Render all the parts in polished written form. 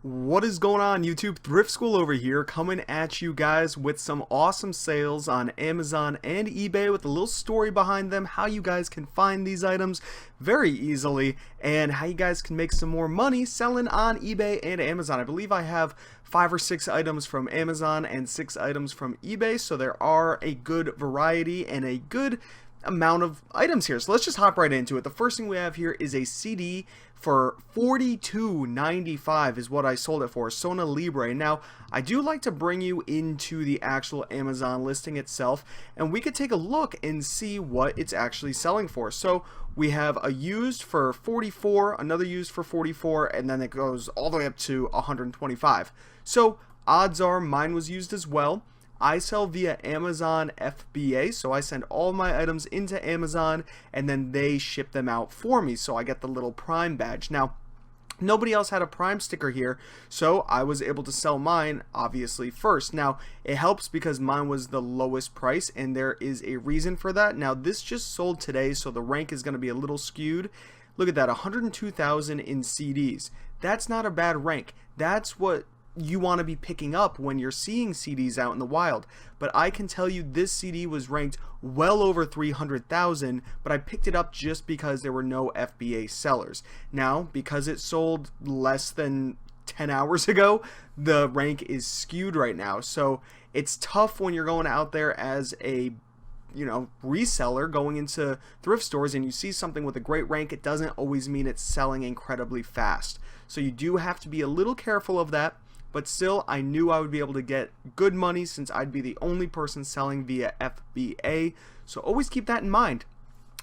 What is going on, YouTube? Thrift School over here, coming at you guys with some awesome sales on Amazon and eBay with a little story behind them, how you guys can find these items very easily, and how you guys can make some more money selling on eBay and Amazon. I believe I have 5 or 6 items from Amazon and 6 items from eBay, so there are a good variety and a good amount of items here. So let's just hop right into it. The first thing we have here is a CD for $42.95 is what I sold it for, Sona Libre. Now, I do like to bring you into the actual Amazon listing itself, and we could take a look and see what it's actually selling for. So we have a used for 44, another used for 44, and then it goes all the way up to 125. So odds are mine was used as well. I sell via Amazon FBA, so I send all my items into Amazon and then they ship them out for me, so I get the little Prime badge. Now, nobody else had a Prime sticker here, so I was able to sell mine obviously first. Now, it helps because mine was the lowest price, and there is a reason for that. Now, this just sold today, so the rank is going to be a little skewed. Look at that, 102,000 in CDs. That's not a bad rank. That's what you want to be picking up when you're seeing CDs out in the wild. But I can tell you this CD was ranked well over 300,000, but I picked it up just because there were no FBA sellers. Now, because it sold less than 10 hours ago, the rank is skewed right now. So it's tough when you're going out there as a reseller going into thrift stores and you see something with a great rank. It doesn't always mean it's selling incredibly fast. So you do have to be a little careful of that. But still, I knew I would be able to get good money since I'd be the only person selling via FBA. So always keep that in mind.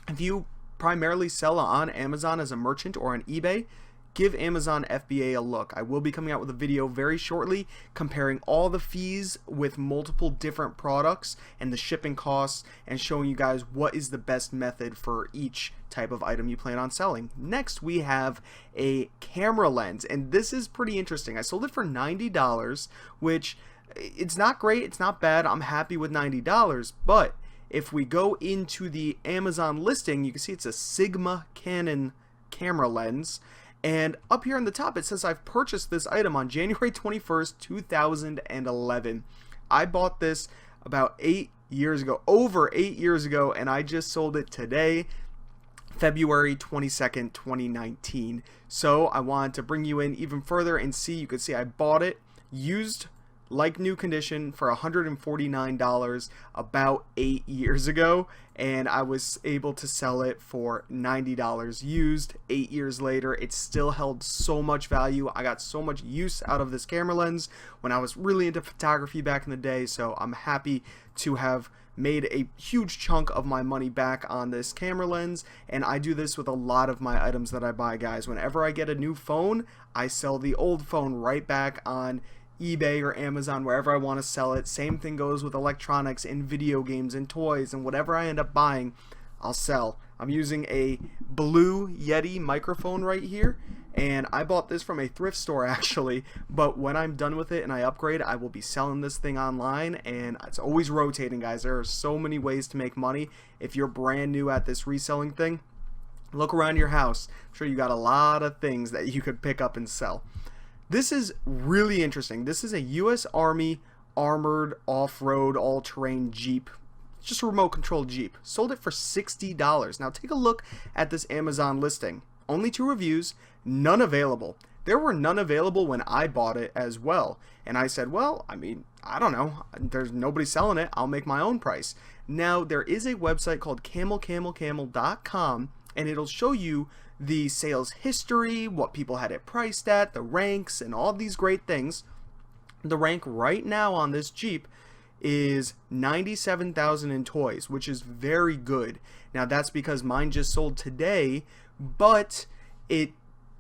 If you primarily sell on Amazon as a merchant or on eBay, give Amazon FBA a look. I will be coming out with a video very shortly comparing all the fees with multiple different products and the shipping costs, and showing you guys what is the best method for each type of item you plan on selling. Next, we have a camera lens, and this is pretty interesting. I sold it for $90, which it's not great, it's not bad. I'm happy with $90, but if we go into the Amazon listing, you can see it's a Sigma Canon camera lens. And up here on the top it says I've purchased this item on January 21st, 2011. I bought this about 8 years ago, over 8 years ago, and I just sold it today, February 22nd, 2019. So I wanted to bring you in even further and see. You can see I bought it used like new condition for $149 about 8 years ago, and I was able to sell it for $90 used. 8 years later, it still held so much value. I got so much use out of this camera lens when I was really into photography back in the day, so I'm happy to have made a huge chunk of my money back on this camera lens. And I do this with a lot of my items that I buy, guys. Whenever I get a new phone, I sell the old phone right back on eBay or Amazon, wherever I want to sell it. Same thing goes with electronics and video games and toys, and whatever I end up buying, I'll sell. I'm using a Blue Yeti microphone right here, and I bought this from a thrift store actually, but when I'm done with it and I upgrade, I will be selling this thing online, and it's always rotating, guys. There are so many ways to make money. If you're brand new at this reselling thing, look around your house. I'm sure you got a lot of things that you could pick up and sell. This is really interesting. This is a U.S. Army armored off-road all-terrain Jeep. It's just a remote control Jeep. Sold it for $60. Now take a look at this Amazon listing. Only 2 reviews, none available. There were none available when I bought it as well. And I said, well, I mean, I don't know. There's nobody selling it. I'll make my own price. Now there is a website called camelcamelcamel.com, and it'll show you the sales history, what people had it priced at, the ranks, and all these great things. The rank right now on this Jeep is 97,000 in toys, which is very good. Now that's because mine just sold today, but it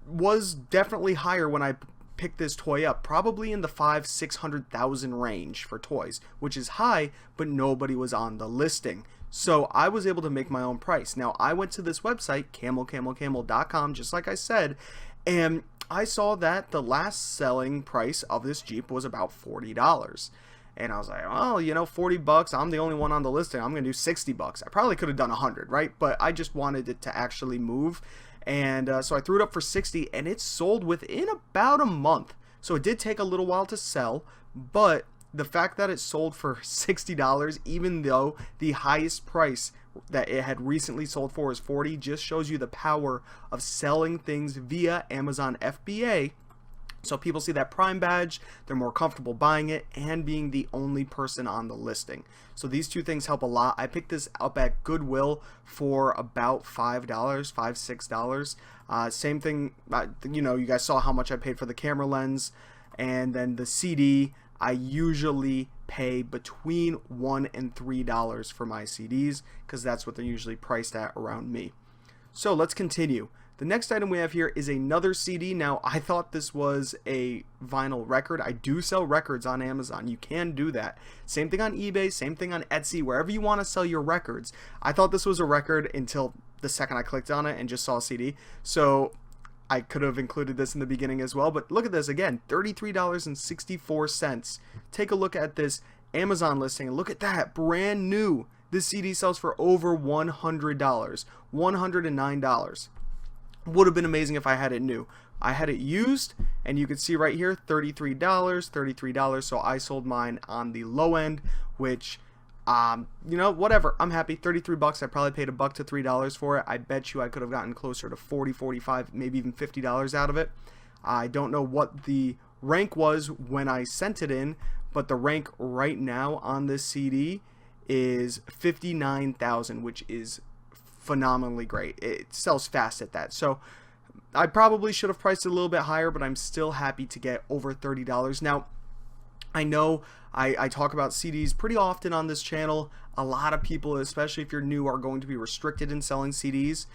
was definitely higher when I picked this toy up, probably in the 500,000-600,000 range for toys, which is high, but nobody was on the listing. So I was able to make my own price. Now I went to this website, camelcamelcamel.com, just like I said, and I saw that the last selling price of this Jeep was about $40. And I was like, well, 40 bucks, I'm the only one on the listing, I'm gonna do 60 bucks. I probably could have done 100, right? But I just wanted it to actually move. And so I threw it up for 60, and it sold within about a month. So it did take a little while to sell, but the fact that it sold for $60, even though the highest price that it had recently sold for is $40, just shows you the power of selling things via Amazon FBA. So people see that Prime badge, they're more comfortable buying it and being the only person on the listing. So these two things help a lot. I picked this up at Goodwill for about $5, $6. Same thing, you know, you guys saw how much I paid for the camera lens, and then the CD, I usually pay between $1 and $3 for my CDs because that's what they're usually priced at around me. So let's continue. The next item we have here is another CD. Now, I thought this was a vinyl record. I do sell records on Amazon. You can do that. Same thing on eBay, same thing on Etsy, wherever you want to sell your records. I thought this was a record until the second I clicked on it and just saw a CD. So I could have included this in the beginning as well, but look at this again, $33.64. Take a look at this Amazon listing and look at that, brand new. This CD sells for over $100, $109. Would have been amazing if I had it new. I had it used, and you can see right here, $33, so I sold mine on the low end, which, you know, whatever, I'm happy. 33 bucks. I probably paid $1 to $3 for it. I bet you I could have gotten closer to 40, 45, maybe even $50 out of it. I don't know what the rank was when I sent it in, but the rank right now on this CD is 59,000, which is phenomenally great. It sells fast at that. So I probably should have priced it a little bit higher, but I'm still happy to get over $30. Now, I know I talk about CDs pretty often on this channel. A lot of people, especially if you're new, are going to be restricted in selling CDs.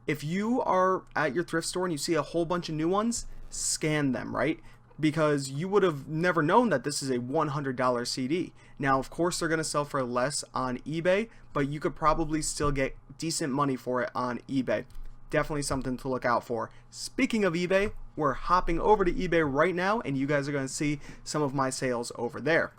If you are at your thrift store and you see a whole bunch of new ones, scan them, right? Because you would have never known that this is a $100 CD. Now, of course, they're going to sell for less on eBay, but you could probably still get decent money for it on eBay. Definitely something to look out for. Speaking of eBay, we're hopping over to eBay right now, and you guys are going to see some of my sales over there.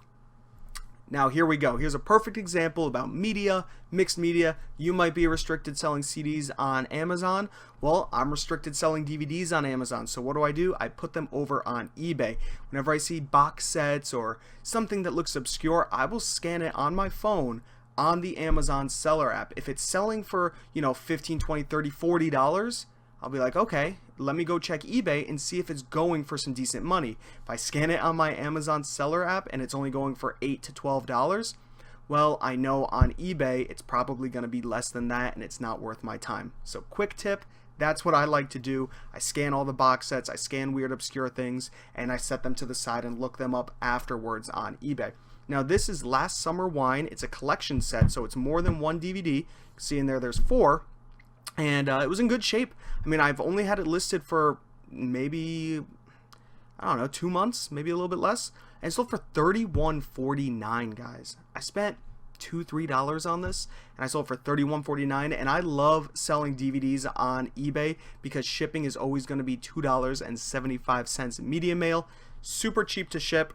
Now, here we go. Here's a perfect example about media, mixed media. You might be restricted selling CDs on Amazon. Well, I'm restricted selling DVDs on Amazon. So what do? I put them over on eBay. Whenever I see box sets or something that looks obscure, I will scan it on my phone on the Amazon seller app. If it's selling for, you know, $15, $20, $30, $40, I'll be like, okay, let me go check eBay and see if it's going for some decent money. If I scan it on my Amazon seller app and it's only going for $8 to $12, well, I know on eBay it's probably going to be less than that and it's not worth my time. So quick tip, that's what I like to do. I scan all the box sets, I scan weird obscure things, and I set them to the side and look them up afterwards on eBay. Now this is Last Summer Wine. It's a collection set, so it's more than one DVD. You can see in there there's 4. And it was in good shape. I mean, I've only had it listed for maybe, I don't know, 2 months, maybe a little bit less. And it sold for $31.49, guys. I spent $2, $3 on this, and I sold for $31.49. And I love selling DVDs on eBay because shipping is always going to be $2.75 media mail. Super cheap to ship.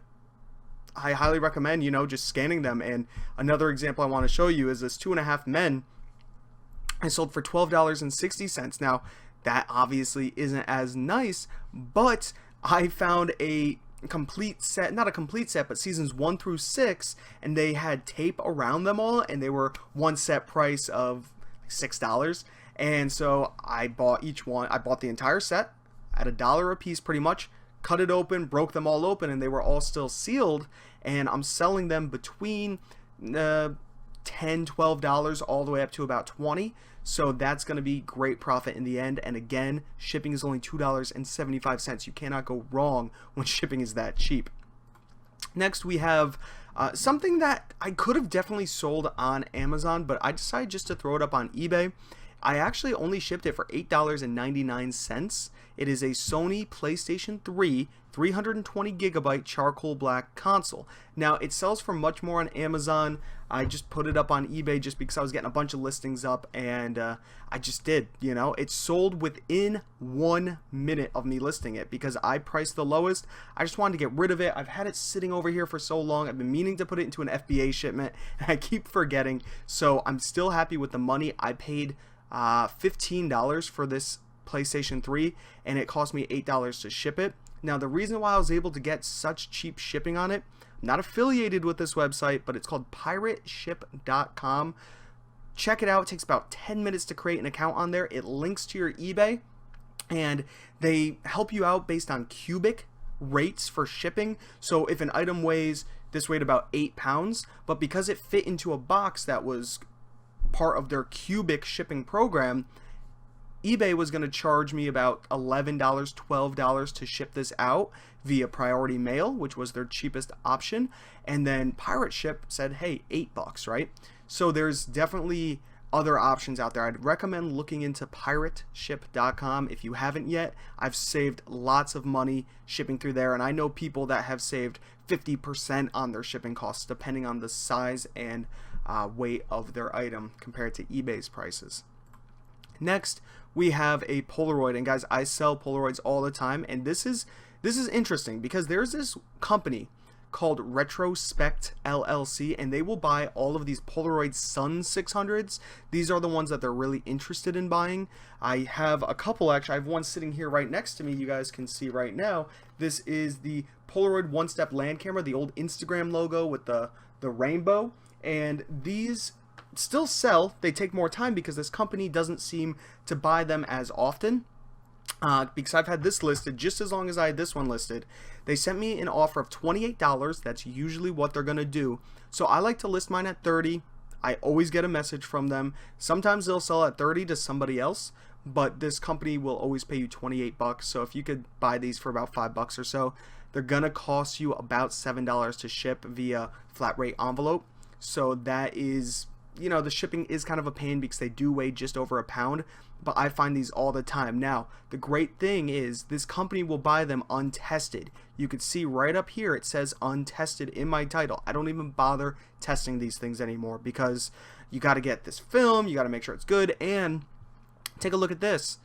I highly recommend, you know, just scanning them. And another example I want to show you is this 2.5 Men. I sold for $12.60. Now, that obviously isn't as nice, but I found a complete set, not a complete set, but seasons 1 through 6, and they had tape around them all, and they were one set price of $6. And so I bought each one. I bought the entire set at $1 a piece pretty much, cut it open, broke them all open, and they were all still sealed, and I'm selling them between $10, $12 all the way up to about $20. So that's going to be great profit in the end. And again, shipping is only $2.75. You cannot go wrong when shipping is that cheap. Next, we have something that I could have definitely sold on Amazon, but I decided just to throw it up on eBay. I actually only shipped it for $8.99. It is a Sony PlayStation 3 320 gigabyte charcoal black console. Now, it sells for much more on Amazon. I just put it up on eBay just because I was getting a bunch of listings up, and I just did, you know. It sold within 1 minute of me listing it because I priced the lowest. I just wanted to get rid of it. I've had it sitting over here for so long. I've been meaning to put it into an FBA shipment, and I keep forgetting. So I'm still happy with the money. I paid $15 for this PlayStation 3, and it cost me $8 to ship it. Now, the reason why I was able to get such cheap shipping on it, I'm not affiliated with this website, but it's called pirateship.com. Check it out. It takes about 10 minutes to create an account on there. It links to your eBay, and they help you out based on cubic rates for shipping. So if an item weighs, this weighed about 8 pounds, but because it fit into a box that was part of their cubic shipping program, eBay was going to charge me about $11, $12 to ship this out via priority mail, which was their cheapest option. And then Pirate Ship said, hey, $8, right? So there's definitely other options out there. I'd recommend looking into pirateship.com if you haven't yet. I've saved lots of money shipping through there, and I know people that have saved 50% on their shipping costs depending on the size and weight of their item compared to eBay's prices. Next, we have a Polaroid, and guys, I sell Polaroids all the time, and this is interesting because there's this company called Retrospect LLC, and they will buy all of these Polaroid Sun 600s. These are the ones that they're really interested in buying. I have a couple, actually. I have one sitting here right next to me, you guys can see right now. This is the Polaroid one-step land camera, the old Instagram logo with the rainbow, and these still sell. They take more time because this company doesn't seem to buy them as often. Because I've had this listed just as long as I had this one listed. They sent me an offer of $28. That's usually what they're going to do. So I like to list mine at $30. I always get a message from them. Sometimes they'll sell at $30 to somebody else, but this company will always pay you $28. So if you could buy these for about $5 or so, they're going to cost you about $7 to ship via flat rate envelope. So that is, you know, the shipping is kind of a pain because they do weigh just over a pound, but I find these all the time. Now, the great thing is this company will buy them untested. You could see right up here it says untested in my title. I don't even bother testing these things anymore because you got to get this film, you got to make sure it's good, and take a look at this.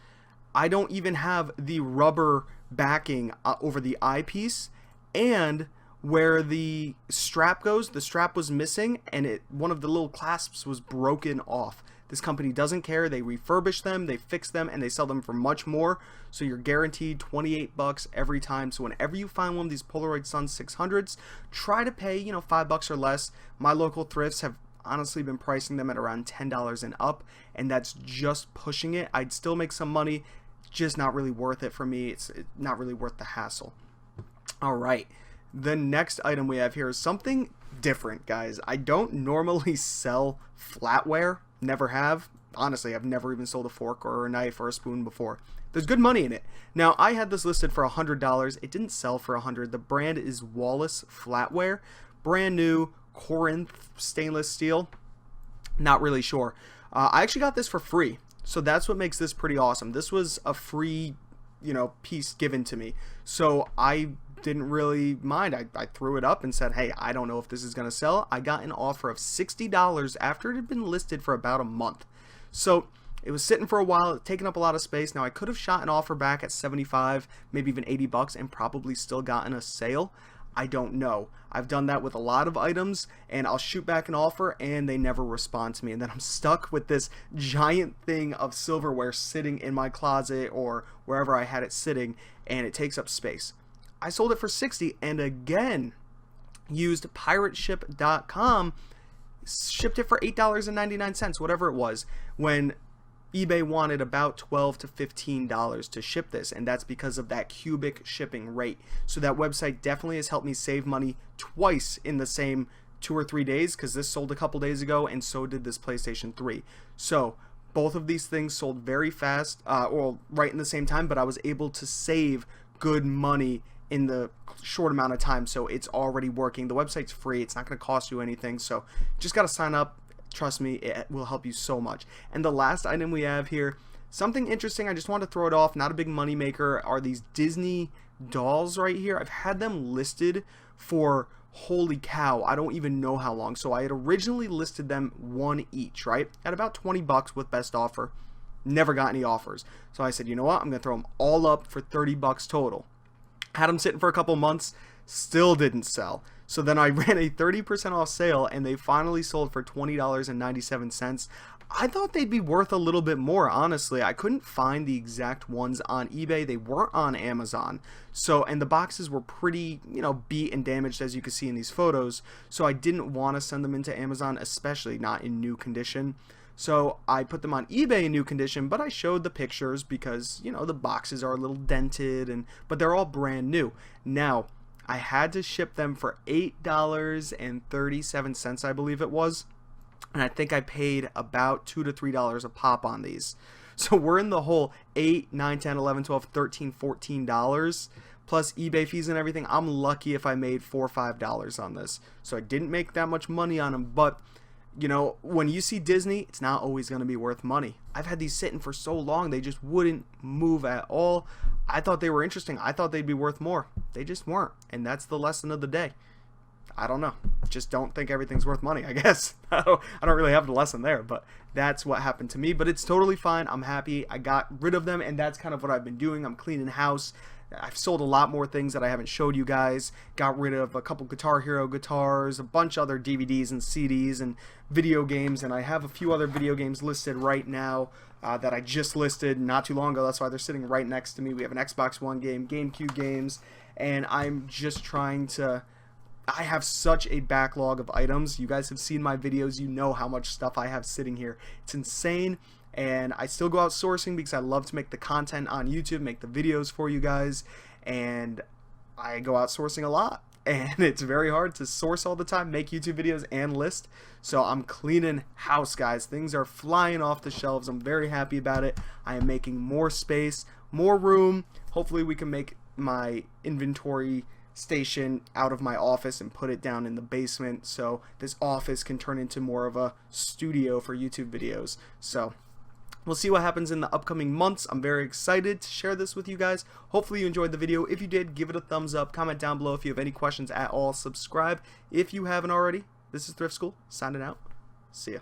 I don't even have the rubber backing over the eyepiece, and where the strap goes, the strap was missing, and one of the little clasps was broken off. This company doesn't care. They refurbish them, they fix them, and they sell them for much more. So you're guaranteed $28 every time. So whenever you find one of these Polaroid Sun 600s, try to pay, you know, $5 or less. My local thrifts have honestly been pricing them at around $10 and up, and that's just pushing it. I'd still make some money, just not really worth it for me. It's not really worth the hassle. All right. The next item we have here is something different, guys. I don't normally sell flatware. Never have. Honestly, I've never even sold a fork or a knife or a spoon before. There's good money in it. Now, I had this listed for $100. It didn't sell for $100. The brand is Wallace Flatware. Brand new Corinth stainless steel. Not really sure. I actually got this for free. So that's what makes this pretty awesome. This was a free, you know, piece given to me. So I didn't really mind. I threw it up and said, hey, I don't know if this is going to sell. I got an offer of $60 after it had been listed for about a month. So it was sitting for a while, taking up a lot of space. Now I could have shot an offer back at 75, maybe even $80 and probably still gotten a sale. I don't know. I've done that with a lot of items, and I'll shoot back an offer and they never respond to me, and then I'm stuck with this giant thing of silverware sitting in my closet or wherever I had it sitting, and it takes up space. I sold it for $60 and again used pirateship.com, shipped it for $8.99, whatever it was, when eBay wanted about $12 to $15 to ship this, and that's because of that cubic shipping rate. So that website definitely has helped me save money twice in the same 2 or 3 days, because this sold a couple days ago and so did this PlayStation 3. So both of these things sold very fast, or right in the same time, but I was able to save good money in the short amount of time. So it's already working. The website's free. It's not going to cost you anything. So just got to sign up. Trust me, it will help you so much. And the last item we have here, something interesting, I just want to throw it off, not a big money maker, are these Disney dolls right here. I've had them listed for, holy cow, I don't even know how long. So I had originally listed them one each, right, at about $20 with best offer. Never got any offers. So I said, you know what, I'm going to throw them all up for $30 total. Had them sitting for a couple months, still didn't sell. So then I ran a 30% off sale, and they finally sold for $20.97. I thought they'd be worth a little bit more, honestly. I couldn't find the exact ones on eBay. They weren't on Amazon. So, and the boxes were pretty, beat and damaged, as you can see in these photos. So I didn't want to send them into Amazon, especially not in new condition. So I put them on eBay in new condition, but I showed the pictures because, the boxes are a little dented, but they're all brand new. Now, I had to ship them for $8.37, I believe it was. And I think I paid about $2 to $3 a pop on these. So we're in the whole $8, $9, $10, $11, $12, $13, $14 plus eBay fees and everything. I'm lucky if I made $4 or $5 on this. So I didn't make that much money on them, but when you see Disney, it's not always going to be worth money. I've had these sitting for so long, they just wouldn't move at all. I thought they were interesting. I thought they'd be worth more. They just weren't. And that's the lesson of the day. I don't know. Just don't think everything's worth money, I guess. I don't really have the lesson there, but that's what happened to me. But it's totally fine. I'm happy. I got rid of them, and that's kind of what I've been doing. I'm cleaning house. I've sold a lot more things that I haven't showed you guys. Got rid of a couple Guitar Hero guitars, a bunch of other DVDs and CDs and video games, and I have a few other video games listed right now that I just listed not too long ago. That's why they're sitting right next to me. We have an Xbox One game, GameCube games, and I'm just trying to... I have such a backlog of items. You guys have seen my videos. You know how much stuff I have sitting here. It's insane. And I still go out sourcing because I love to make the content on YouTube, make the videos for you guys. And I go out sourcing a lot. And it's very hard to source all the time, make YouTube videos and list. So I'm cleaning house, guys. Things are flying off the shelves. I'm very happy about it. I am making more space, more room. Hopefully we can make my inventory station out of my office and put it down in the basement so this office can turn into more of a studio for YouTube videos. So we'll see what happens in the upcoming months. I'm very excited to share this with you guys. Hopefully you enjoyed the video. If you did, give it a thumbs up. Comment down below if you have any questions at all. Subscribe if you haven't already. This is Thrift School signing out. See ya.